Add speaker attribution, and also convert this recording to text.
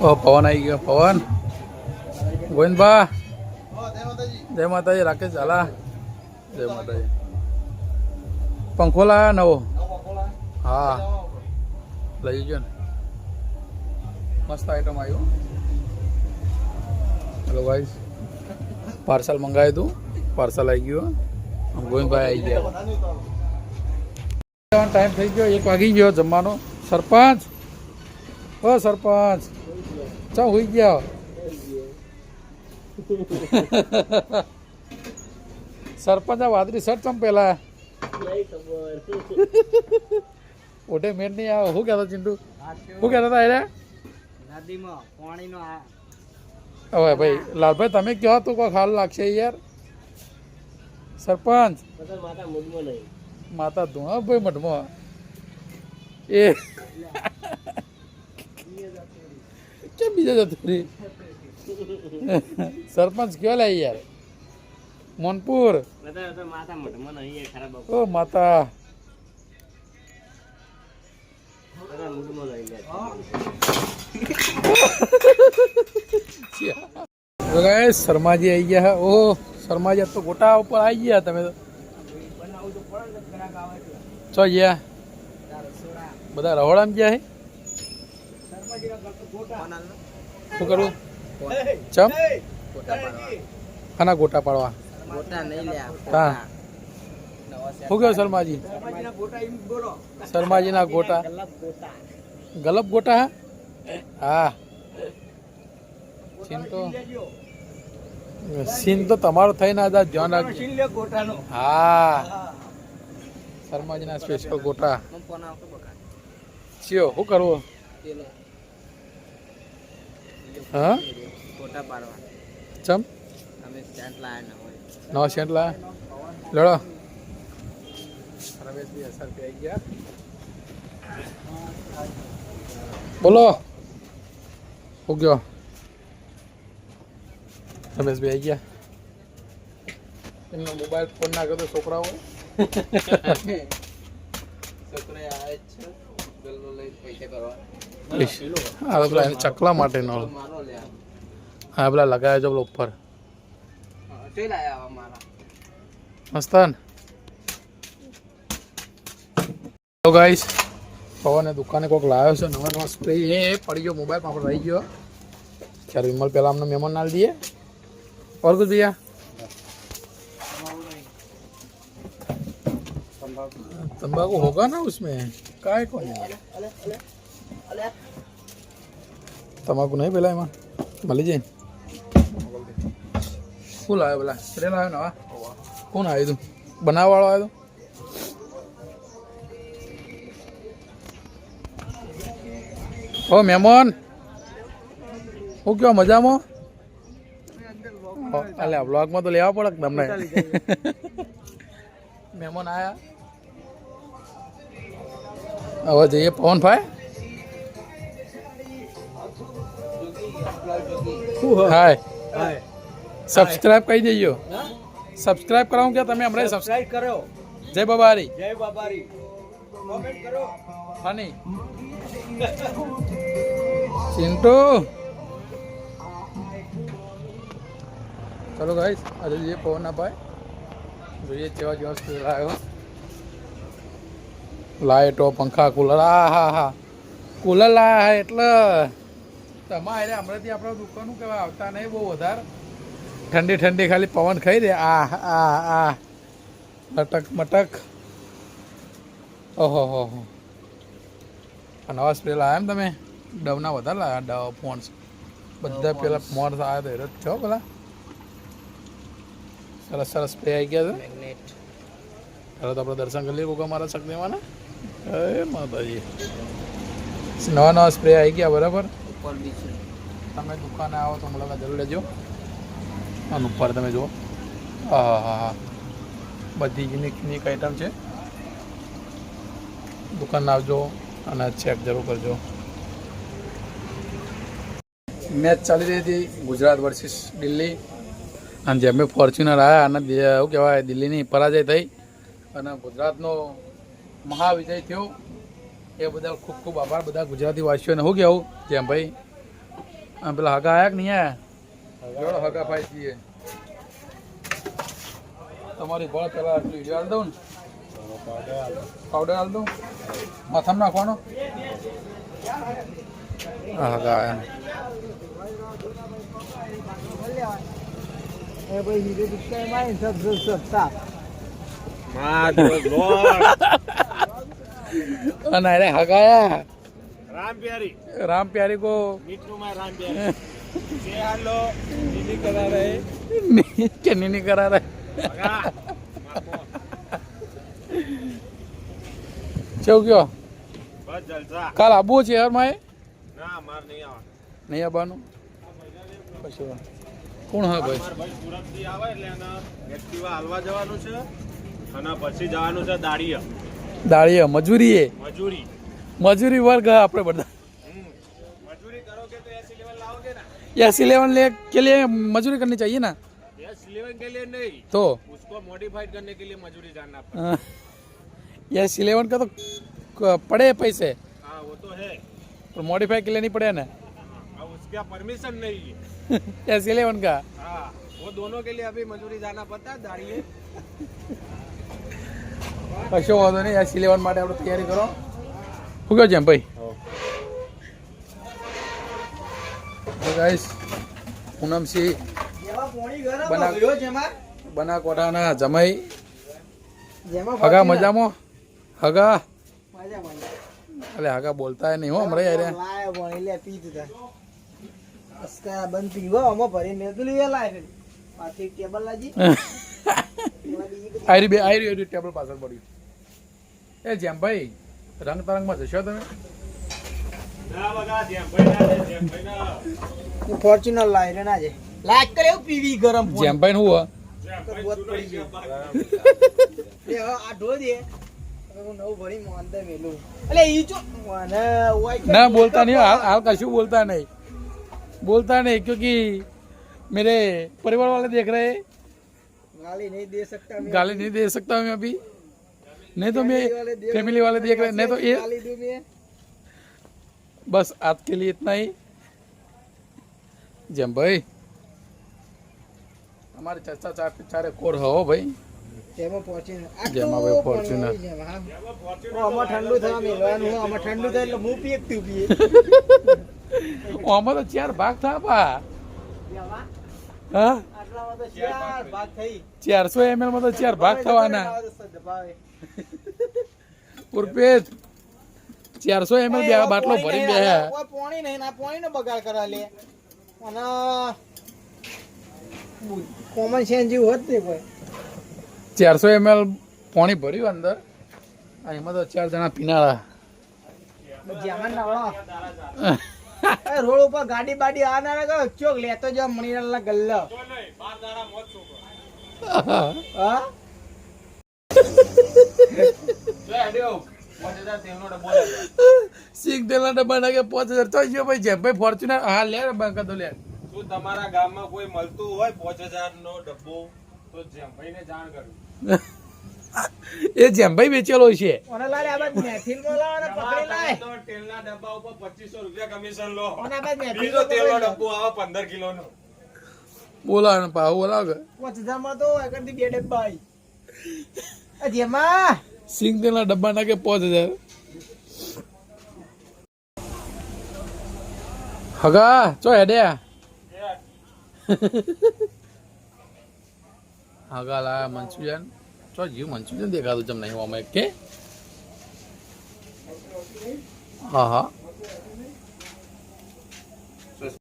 Speaker 1: ઓ પવન આવી ગયો પવન ગોવિંદભા જય માતાજી રાકેશ ઝાલા જય માતાજી પંખો લાયા નવો હા લઈ ગયો ને મસ્ત આઈટમ આવ્યું હેલો ગાઈસ પાર્સલ મંગાવ્યું હતું પાર્સલ આવી ગયું ગોવિંદભાઈ આવી ગયા ટાઈમ થઈ ગયો 1 વાગી ગયો જમવાનો સરપંચ ઓ સરપંચ ચા હોઈ ગયા સરપંચ આ વાદળી શર્ટ ચમ પેલા ઓઢે મેટ નહીં આવે શું કહેતો ચિંટુ શું કહેતા હતા એને
Speaker 2: નદીમાં પાણીનો
Speaker 1: હવે ભાઈ લાલભાઈ તમે કહો તો કોઈ ખાલ લાગશે યાર સરપંચ માતા તું હા ભાઈ મઠમાં એ કેમ બીજા જતું રહી સરપંચ કયો લે યાર મોનપુર ઓ માતા શર્માજી આવી ગયા ઓહ શર્માજી તો ગોટા ઉપર આવી ગયા તમે તો ચો ગયા બધા રહોડામાં ગયા હે શું કરવું ચમ ખાના ગોટા પાડવા હા શું કહ્યું શર્માજી શર્માજીના ગોટા ગલપ ગોટા હા સીન તો તમારો થઈને આજા ધ્યાન રાખજો હા શર્માજીના સ્પેશિયલ ગોટા ચિયો શું કરવું હા ચમ નવા સેન્ટ લાયા લડો બોલો હું ગયો રમેશભાઈ આવી ગયા એમનો મોબાઈલ ફોન ના કરતો છોકરાઓ પેલા ચકલા માટે નો હા પેલા લગાવ્યો છો પેલો ઉપર મસ્તાન ગાઈસ પવને દુકાને કોઈક લાવ્યો છે નવા નવા સ્પ્રે એ પડી ગયો મોબાઈલ આપણે રહી ગયો ચાલ વિમલ પહેલા અમને મહેમાન નાલ दिए और कुछ भैया तंबाकू होगा ना उसमें काय कौन तंबाकू नहीं पेला एम मली जाए फूल आयो बोला ट्रेन आयो ना कौन आयो तू बनाव वालों आयो ओ मेहमान હું કયો મજામાં અલ્યા બ્લોગમાં તો લેવા પડે તમને મહેમાન આયા હવે જઈએ પવનભાઈ હાય સબસ્ક્રાઇબ કરી દેજો સબસ્ક્રાઇબ કરાવું કે તમે હમણાં સબસ્ક્રાઇબ કરો જય બાબારી કોમેન્ટ કરો ફની ચિંટુ चलो गाइस आज ये पवन ना पाए જોઈએ કેવા કેવા સ્પીડ લાવ્યો લાઈટો પંખા કુલર હા હા કુલર લાયા એટલે તમારે હમણાંથી આપણા દુકાનું કેવા આવતા નહીં બહુ વધારે ઠંડી ઠંડી ખાલી પવન ખાઈ દે આ મટક મટક ઓહો હો નવા સ્પ્રે લાયા એમ તમે ડવના વધારે લાયા ડવ ફોન્સ બધા પેલા મોન્સ આવ્યા તો એ છો પેલા સરસ સરસ સ્પ્રે આવી ગયા છે ચાલો તો આપણે દર્શન કરી લઈએ કોકા મારા શક્તિમાના એ માતાજી નવા નવા સ્પ્રે આવી ગયા બરાબર તમે દુકાને આવો તો મુલાકાત જરૂર લેજો અને ઉપર તમે જુઓ હા હા હા બધી યુનિક યુનિક આઈટમ છે દુકાન આવજો અને ચેક જરૂર કરજો મેચ ચાલી રહી હતી ગુજરાત વર્સિસ દિલ્હી અને જેમ ફોર્ચ્યુનર આવ્યા અને શું કહેવાય દિલ્હીની પરાજય થઈ અને ગુજરાતનો મહાવિજય થયો એ બદલ ખૂબ ખૂબ આભાર બધા ગુજરાતી વાસીઓને શું કહેવું જેમ ભાઈ હા પેલા હગા આયા કે નહીં આયા જોડો હગા ભાઈ છીએ તમારી બળ પેલા આટલી હાલ દઉં ને પાવડર હાલ દઉં માથામાં નાખવાનો હા હગા આયા
Speaker 2: એ ભાઈ હીરે દુકાન માં સબ સસ્તા
Speaker 1: અને અરે હગાયા
Speaker 3: राम प्यारी
Speaker 1: को
Speaker 3: मीठू में राम प्यारी से हेलो दीदी करा रहे
Speaker 1: नहीं नहीं करा रहे चौ क्यों
Speaker 3: बस जलसा
Speaker 1: काल आबू છે યાર માએ
Speaker 3: ना मार नहीं आवा
Speaker 1: નહીં આવવાનું પછી કોણ હા ભાઈ
Speaker 3: માર ભાઈ સુરત થી આવે એટલે એના એક્ટિવા હાલવા જવાનું છે અને પછી જવાનું છે દાડીયા
Speaker 1: દાળીયા મજૂરી એ
Speaker 3: મજૂરી
Speaker 1: મજૂરી વર્ગ આપણે બધા
Speaker 3: मजदूरी करोगे तो ऐसी लेवल लाओगे ना
Speaker 1: यस 11 ले के लिए मजदूरी करनी चाहिए ना
Speaker 3: यस लेवल के लिए नहीं
Speaker 1: तो
Speaker 3: उसको मॉडिफाइड करने के लिए मजदूरी जानना पड़ता
Speaker 1: यस 11 का तो पड़े पैसे
Speaker 3: हाँ वो तो है
Speaker 1: पर मॉडिफाई के लिए नहीं पड़े ना
Speaker 3: अब उसका परमिशन नहीं है
Speaker 1: यस 11 का
Speaker 3: हाँ वो दोनों के लिए अभी मजदूरी जाना पड़ता है दाड़िए
Speaker 1: કશો વાંધો નહીં યસ 11 માટે આપણે તૈયારી કરો શું કહો છે ભાઈ તો ગાઈસ પૂનમસિંહ
Speaker 2: જેમાં પોણી ગરમ
Speaker 1: બના-
Speaker 2: ગયો જેમાં
Speaker 1: બનાસકાંઠાના જમાઈ
Speaker 2: જેમાં
Speaker 1: હગા મજામાં હગા
Speaker 2: મજા મજા
Speaker 1: એટલે હગા બોલતા નહીં હો હમણાં યાર
Speaker 2: લાય પોણી લે પી તું અસ્કા બંધ પીવો અમો ભરી મે તો લે લાય પાછી ટેબલ લાજી
Speaker 1: આયરી ટેબલ પાછળ પડ્યું એ જેમ ભાઈ રંગ તરંગમાં જશો તમે
Speaker 3: ના બગા જેમ ભાઈ ના
Speaker 2: ફોર્ચ્યુનર લાય રે ના જે લાઈક કરે એવું પીવી ગરમ
Speaker 1: જેમ ભાઈ શું હોય
Speaker 2: બોત પડી ગઈ લે આ ઢો દે હું નવ ભરી મો અંદર મેલું એટલે ઈ જો મને ઓય
Speaker 1: ना बोलता नहीं हाल कशु बोलता नहीं क्योंकि मेरे परिवार वाले देख रहे हैं
Speaker 2: गाली नहीं दे सकता मैं
Speaker 1: गाली नहीं दे सकता मैं अभी नहीं तो मैं फैमिली वाले देख रहे हैं नहीं तो ये
Speaker 2: गाली दूं मैं
Speaker 1: बस आज के लिए इतना ही जम भाई हमारी चर्चा चारे कोर हो भाई
Speaker 2: તેમાં પહોંચીને
Speaker 1: જેમાં ભાઈ ફોર્ચ્યુનર.
Speaker 2: આમાં ઠંડુ થવા મેલવાનું હું આમાં ઠંડુ થાય એટલે હું પીએ તું પીએ
Speaker 1: આમાં તો 4 ભાગ થા પા હા
Speaker 2: આટલામાં તો ચાર ભાગ થઈ
Speaker 1: 400 ml માં તો 4 ભાગ થવાના
Speaker 2: ભાવે
Speaker 1: ઉર્પેશ 400 ml બે બાટલો ભરી બે
Speaker 2: પોણી નહીં ના પોણી નો બગાડ કરા લે અને કોમન સેન્સ જેવું હોત ને કોઈ
Speaker 1: 400 ml પાણી ભર્યું અંદર અને એમાં તો 4 જણા પીનારા
Speaker 2: જેમાં નવળો એ રોડ ઉપર ગાડી બાડી આના કે ચોક લેતો જો મણીલાલ ના ગલ્લો હા
Speaker 1: સિંગ તેલના ડબ્બા નાખે 5000 તો ગયો ભાઈ જેમ ભાઈ ફોર્ચ્યુનર હા લે બંકા તો લે
Speaker 3: શું તમારા ગામમાં કોઈ મળતું હોય 5000 નો ડબ્બો તો જેમભાઈને જાણ કરવી
Speaker 1: એ જેમ ભાઈ વેચેલો છે
Speaker 2: ઓને લારે આ બાદ મહેફિલ માં લાવવાના પકડી લાય
Speaker 3: તો તેલના ડબ્બા ઉપર 2500 રૂપિયા કમિશન લો
Speaker 2: ઓને આ બાદ મહેફિલ
Speaker 3: બીજો તેલનો ડબ્બો આવે 15 કિલોનો
Speaker 1: બોલાવ ને પાવ બોલાવ કે
Speaker 2: 5000 માં તો એકરથી બે ડબ્બા આવી આ જેમાં
Speaker 1: સિંગ તેલના ડબ્બા નાખે 5000 હગા ચો હેડ્યા હગા લા મંચુરિયન ચો જીવ મંચુરિયન દેખાતું જમ નહીં આમાં કે હા હા